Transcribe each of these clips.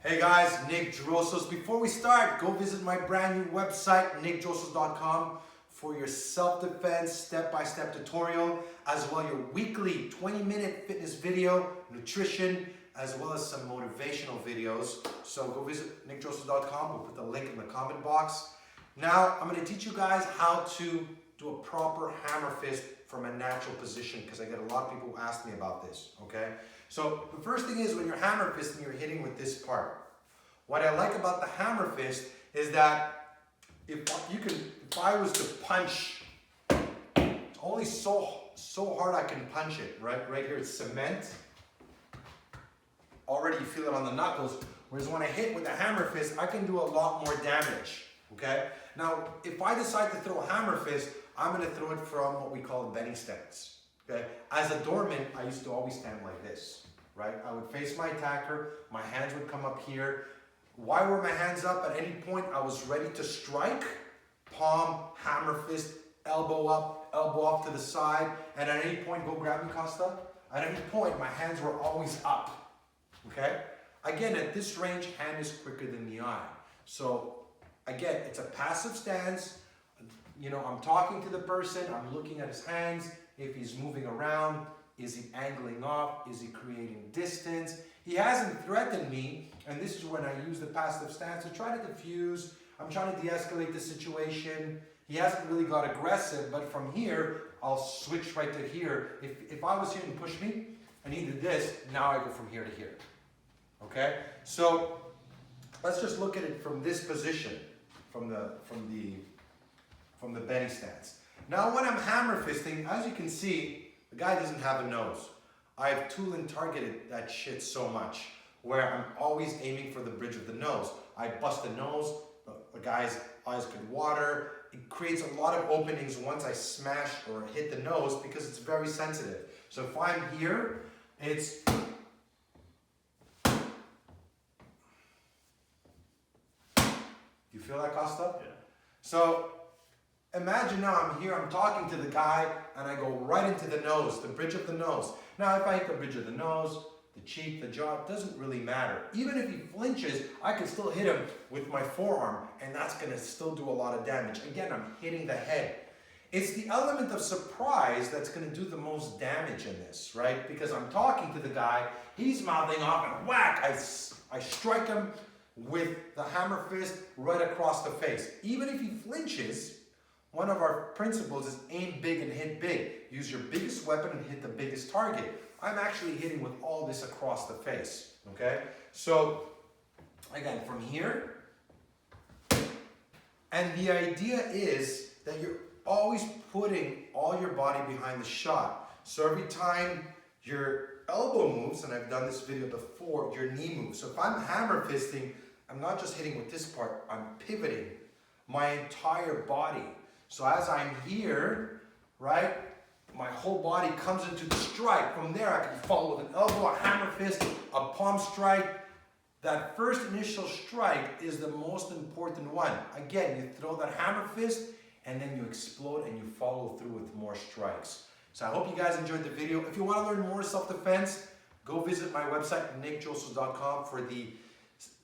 Hey guys, Nick Drossos. Before we start, go visit my brand new website, nickdrossos.com, for your self-defense step-by-step tutorial, as well your weekly 20-minute fitness video, nutrition, as well as some motivational videos. So go visit nickdrossos.com. We'll put the link in the comment box. Now, I'm going to teach you guys how to do a proper hammer fist from a natural position, because I get a lot of people who ask me about this, okay? So the first thing is, when you're hammer fisting, you're hitting with this part. What I like about the hammer fist is that if I was to punch, it's only so hard I can punch it, right? Right here it's cement. Already you feel it on the knuckles. Whereas when I hit with a hammer fist, I can do a lot more damage, okay? Now, if I decide to throw a hammer fist, I'm gonna throw it from what we call a benny stance, okay? As a doorman, I used to always stand like this, right? I would face my attacker, my hands would come up here. Why were my hands up? At any point, I was ready to strike, palm, hammer fist, elbow up, elbow off to the side, and at any point, go grab me, Costa. At any point, my hands were always up, okay? Again, at this range, hand is quicker than the eye. So again, it's a passive stance. You know, I'm talking to the person, I'm looking at his hands. If he's moving around, is he angling off? Is he creating distance? He hasn't threatened me, and this is when I use the passive stance to try to diffuse. I'm trying to de-escalate the situation. He hasn't really got aggressive, but from here, I'll switch right to here. If I was here and push me, and he did this, now I go from here to here, okay? So let's just look at it from this position, from the benny stance. Now when I'm hammer fisting, as you can see, the guy doesn't have a nose. I've tool and targeted that shit so much, where I'm always aiming for the bridge of the nose. I bust the nose, the guy's eyes could water. It creates a lot of openings once I smash or hit the nose, because it's very sensitive. So if I'm here, it's... You feel that, Costa? Yeah. So imagine now I'm here, I'm talking to the guy, and I go right into the nose, the bridge of the nose. Now, if I hit the bridge of the nose, the cheek, the jaw, it doesn't really matter. Even if he flinches, I can still hit him with my forearm, and that's gonna still do a lot of damage. Again, I'm hitting the head. It's the element of surprise that's gonna do the most damage in this, right? Because I'm talking to the guy, he's mouthing off, and whack, I strike him with the hammer fist right across the face. Even if he flinches, one of our principles is aim big and hit big. Use your biggest weapon and hit the biggest target. I'm actually hitting with all this across the face, okay? So, again, from here, and the idea is that you're always putting all your body behind the shot. So every time your elbow moves, and I've done this video before, your knee moves. So if I'm hammer fisting, I'm not just hitting with this part, I'm pivoting my entire body. So as I'm here, right, my whole body comes into the strike. From there, I can follow with an elbow, a hammer fist, a palm strike. That first initial strike is the most important one. Again, you throw that hammer fist, and then you explode and you follow through with more strikes. So I hope you guys enjoyed the video. If you want to learn more self-defense, go visit my website, nickdrossos.com, for the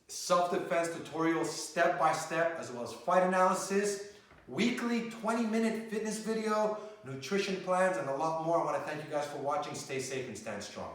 self-defense tutorial step-by-step, as well as fight analysis, weekly 20-minute fitness video, nutrition plans, and a lot more. I want to thank you guys for watching. Stay safe and stand strong.